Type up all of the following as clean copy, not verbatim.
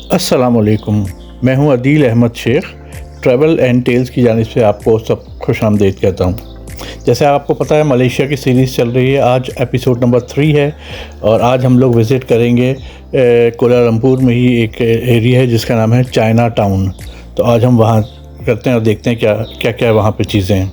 अस्सलामुअलैकुम। मैं हूं Adeel Ahmed Sheikh. Travel and tales की जानिब से आपको सब खुशामदीद कहता हूं। जैसे आपको पता है मलेशिया की सीरीज़ चल रही है, आज एपिसोड नंबर 3 है और आज हम लोग विज़िट करेंगे कोलालमपुर में ही एक एरिया है जिसका नाम है चाइना टाउन। तो आज हम वहाँ करते हैं और देखते हैं क्या क्या क्या वहाँ पे चीज़ें हैं।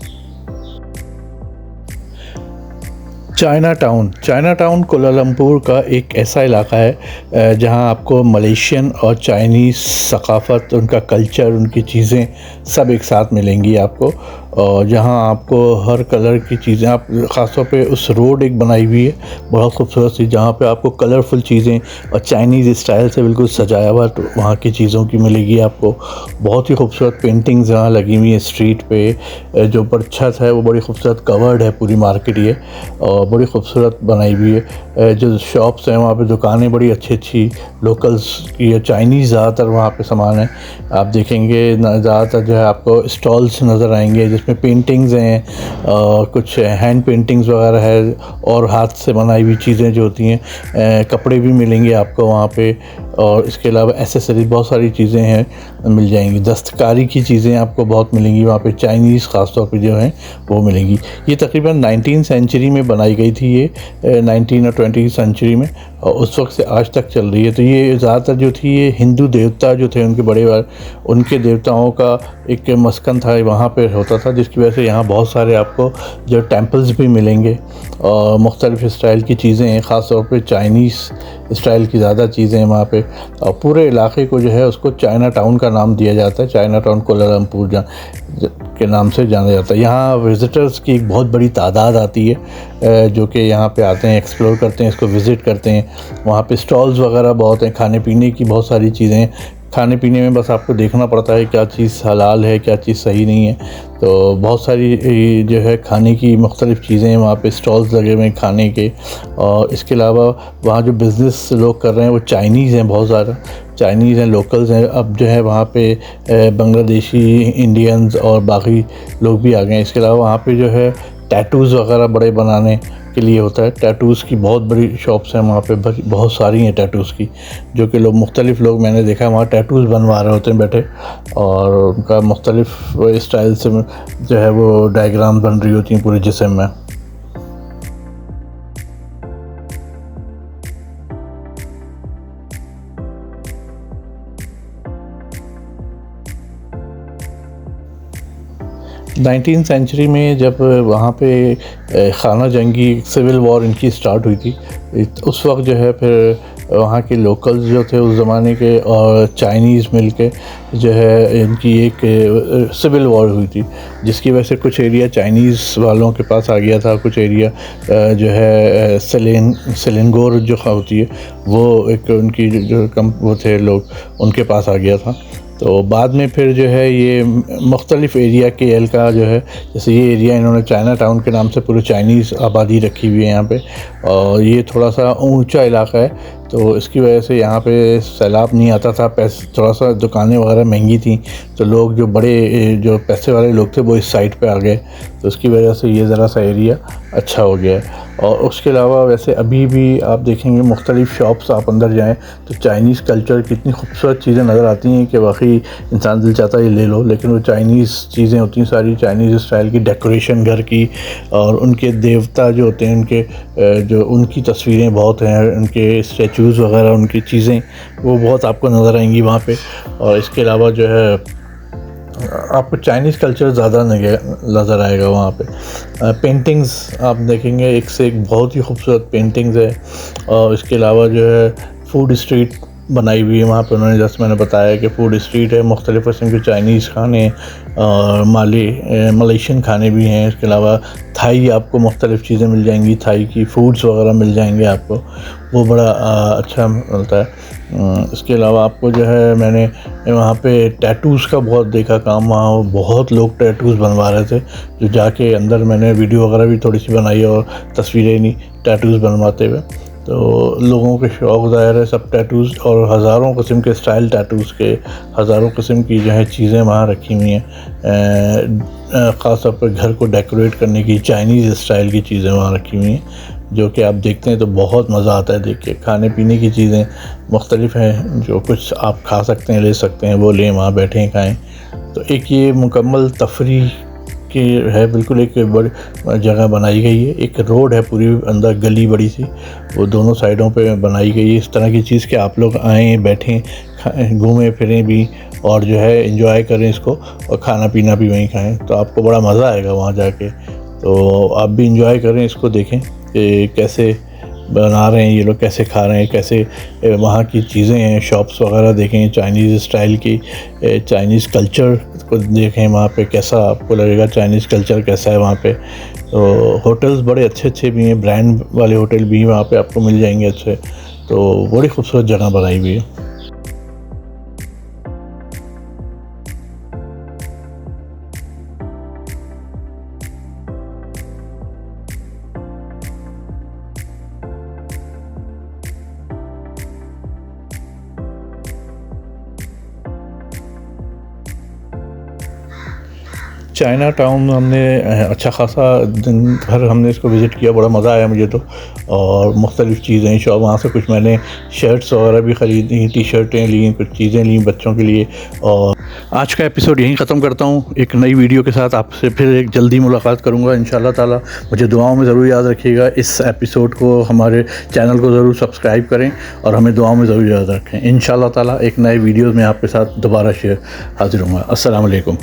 चाइना टाउन कोलालमपुर का एक ऐसा इलाका है जहां आपको मलेशियन और चाइनीज़ सकाफ़त, उनका कल्चर, उनकी चीज़ें सब एक साथ मिलेंगी आपको। और जहां आपको हर कलर की चीज़ें, आप ख़ास तौर पे उस रोड एक बनाई हुई है बहुत खूबसूरत सी, जहां पे आपको कलरफुल चीज़ें और चाइनीज़ स्टाइल से बिल्कुल सजाया हुआ तो वहाँ की चीज़ों की मिलेगी आपको। बहुत ही खूबसूरत पेंटिंग्स यहाँ लगी हुई हैं स्ट्रीट पे। जो ऊपर छत है वो बड़ी खूबसूरत कवर्ड है पूरी मार्केट ये, और बड़ी खूबसूरत बनाई हुई है। जो शॉप्स हैं वहाँ पे, दुकानें बड़ी अच्छी अच्छी लोकल्स की है, चाइनीज़ ज़्यादातर वहाँ पे सामान है। आप देखेंगे ज़्यादातर जो है आपको स्टॉल्स नज़र आएंगे जिसमें पेंटिंग्स हैं और कुछ हैंड पेंटिंग्स वगैरह है और हाथ से बनाई हुई चीज़ें जो होती हैं। कपड़े भी मिलेंगे आपको वहाँ पे, और इसके अलावा एसेसरीज बहुत सारी चीज़ें हैं मिल जाएंगी। दस्तकारी की चीज़ें आपको बहुत मिलेंगी वहाँ पे, चाइनीज़ ख़ास तौर पे जो हैं वो मिलेंगी। ये तकरीबन 19वीं सेंचुरी में बनाई गई थी ये, 19 और 20 सेंचुरी में, और उस वक्त से आज तक चल रही है। तो ये ज़्यादातर जो थी ये हिंदू देवता जो थे उनके बड़े उनके देवताओं का एक मस्कन था, वहाँ पे होता था, जिसकी वजह से यहाँ बहुत सारे आपको जो टेम्पल्स भी मिलेंगे और मुख्तलिफ़ स्टाइल की चीज़ें हैं, ख़ास तौर पे चाइनीज़ स्टाइल की ज़्यादा चीज़ें हैं वहाँ पे। और पूरे इलाके को जो है उसको चाइना टाउन का नाम दिया जाता है, चाइना टाउन कोलालमपुर के नाम से जाना जाता है। यहाँ विज़िटर्स की एक बहुत बड़ी तादाद आती है जो कि यहाँ पे आते हैं, एक्सप्लोर करते हैं, इसको विज़िट करते हैं। वहाँ पे स्टॉल्स वगैरह बहुत हैं, खाने पीने की बहुत सारी चीज़ें हैं। खाने पीने में बस आपको देखना पड़ता है क्या चीज़ हलाल है, क्या चीज़ सही नहीं है। तो बहुत सारी जो है खाने की मुख्तलिफ़ चीज़ें हैं वहाँ पे, स्टॉल्स लगे हुए हैं खाने के। और इसके अलावा वहाँ जो बिज़नेस लोग कर रहे हैं वो चाइनीज़ हैं, बहुत ज़्यादा चाइनीज़ हैं, लोकल्स हैं। अब जो है वहाँ पे बांग्लादेशी, इंडियंस और बाकी लोग भी आ गए हैं। इसके अलावा वहाँ पे जो है टैटूज़ वगैरह बड़े बनाने के लिए होता है। टैटूज़ की बहुत बड़ी शॉप्स हैं वहाँ पे, बहुत सारी हैं टैटूज़ की, जो कि मुख्तलिफ़ लोग मैंने देखा है वहाँ टैटूज़ बनवा रहे होते हैं बैठे, और उनका मुख्तलिफ़ स्टाइल से जो है वो डायग्राम बन रही होती हैं पूरे जिस्म में। 19वीं सेंचुरी में जब वहाँ पे खाना जंगी सिविल वॉर इनकी स्टार्ट हुई थी, उस वक्त जो है फिर वहाँ के लोकल्स जो थे उस ज़माने के और चाइनीज़ मिल के जो है इनकी एक सिविल वॉर हुई थी, जिसकी वजह से कुछ एरिया चाइनीज़ वालों के पास आ गया था, कुछ एरिया जो है सेलेंगोर जो होती है वो एक उनकी जो वो थे लोग उनके पास आ गया था। तो बाद में फिर जो है ये मुख्तलिफ़ एरिया के एल का जो है, जैसे ये एरिया इन्होंने चाइना टाउन के नाम से पूरे चाइनीज़ आबादी रखी हुई है यहाँ पे, और ये थोड़ा सा ऊंचा इलाका है तो इसकी वजह से यहाँ पे सैलाब नहीं आता था। पैसे थोड़ा सा दुकानें वगैरह महंगी थी तो लोग जो बड़े जो पैसे वाले लोग थे वो इस साइड पे आ गए, तो उसकी वजह से ये ज़रा सा एरिया अच्छा हो गया है। और उसके अलावा वैसे अभी भी आप देखेंगे मुख्तलिफ़ शॉप्स आप अंदर जाएं तो चाइनीज़ कल्चर की इतनी खूबसूरत चीज़ें नज़र आती हैं कि वाकई इंसान दिल चाहता है ये ले लो, लेकिन वो चाइनीज़ चीज़ें होती हैं सारी चाइनीज़ स्टाइल की, डेकोरेशन घर की, और उनके देवता जो होते हैं उनके जो उनकी तस्वीरें बहुत हैं, उनके स्टैचूज़ वगैरह, उनकी चीज़ें वो बहुत आपको नज़र आएंगी वहाँ पे। और इसके अलावा जो है आपको चाइनीज़ कल्चर ज़्यादा नज़र आएगा वहाँ पे। पेंटिंग्स आप देखेंगे एक से एक बहुत ही खूबसूरत पेंटिंग्स है। और इसके अलावा जो है फूड स्ट्रीट बनाई हुई है वहाँ पे उन्होंने, जैसे मैंने बताया कि फूड स्ट्रीट है, मुख्तलिफ़ किस्म के चाइनीज़ खाने और मलेशियन खाने भी हैं। इसके अलावा थाई आपको मुख्तलिफ़ चीज़ें मिल जाएंगी, थाई की फूड्स वगैरह मिल जाएंगे आपको, वो बड़ा अच्छा मिलता है। इसके अलावा आपको जो है मैंने वहाँ पे टैटूज़ का बहुत देखा काम, वहाँ बहुत लोग टैटूज़ बनवा रहे थे, जो जाके अंदर मैंने वीडियो वगैरह भी थोड़ी सी बनाई और तस्वीरें नहीं टैटूज़ बनवाते हुए। तो लोगों के शौक़ ज़ाहिर है सब टैटूज़, और हज़ारों किस्म के स्टाइल टैटूज़ के, हज़ारों किस्म की जो है चीज़ें वहाँ रखी हुई हैं। ख़ास तौर पर घर को डेकोरेट करने की चाइनीज़ स्टाइल की चीज़ें वहाँ रखी हुई हैं। जो कि आप देखते हैं तो बहुत मज़ा आता है देख के। खाने पीने की चीज़ें मुख्तलिफ़ हैं, जो कुछ आप खा सकते हैं, ले सकते हैं, वो लें, वहाँ बैठें खाएँ। तो एक ये मुकम्मल तफरीह की है, बिल्कुल एक बड़ी जगह बनाई गई है। एक रोड है पूरी अंदर, गली बड़ी सी, वो दोनों साइडों पे बनाई गई है इस तरह की चीज़ कि आप लोग आएँ, बैठें, खाएँ, घूमें फिरें भी, और जो है एंजॉय करें इसको, और खाना पीना भी वहीं खाएँ। तो आपको बड़ा मज़ा आएगा वहाँ जाके। तो आप भी एंजॉय करें, इसको देखें कि कैसे बना रहे हैं ये लोग, कैसे खा रहे हैं, कैसे वहाँ की चीज़ें हैं, शॉप्स वगैरह देखें चाइनीज़ स्टाइल की, चाइनीज़ कल्चर को देखें वहाँ पे, कैसा आपको लगेगा चाइनीज़ कल्चर कैसा है वहाँ पे। तो होटल्स बड़े अच्छे अच्छे भी हैं, ब्रांड वाले होटल भी वहाँ पे आपको मिल जाएंगे अच्छे। तो बड़ी खूबसूरत जगह बनाई हुई है। चाइना टाउन में हमने अच्छा खासा दिन भर हमने इसको विज़िट किया, बड़ा मज़ा आया मुझे तो। और मुख्तलिफ़ चीज़ें शॉप, वहाँ से कुछ मैंने शर्ट्स वगैरह भी ख़रीदी, टी शर्टें ली, कुछ चीज़ें ली बच्चों के लिए। और आज का एपिसोड यहीं ख़त्म करता हूँ। एक नई वीडियो के साथ आपसे फिर एक जल्दी मुलाकात करूँगा इंशाल्लाह ताला। मुझे दुआओं में ज़रूर याद रखिएगा। इस एपिसोड को, हमारे चैनल को ज़रूर सब्सक्राइब करें और हमें दुआओं में ज़रूर याद रखें। इंशाल्लाह ताला एक नए वीडियो में आपके साथ दोबारा हाज़िर हूँगा। अस्सलाम वालेकुम।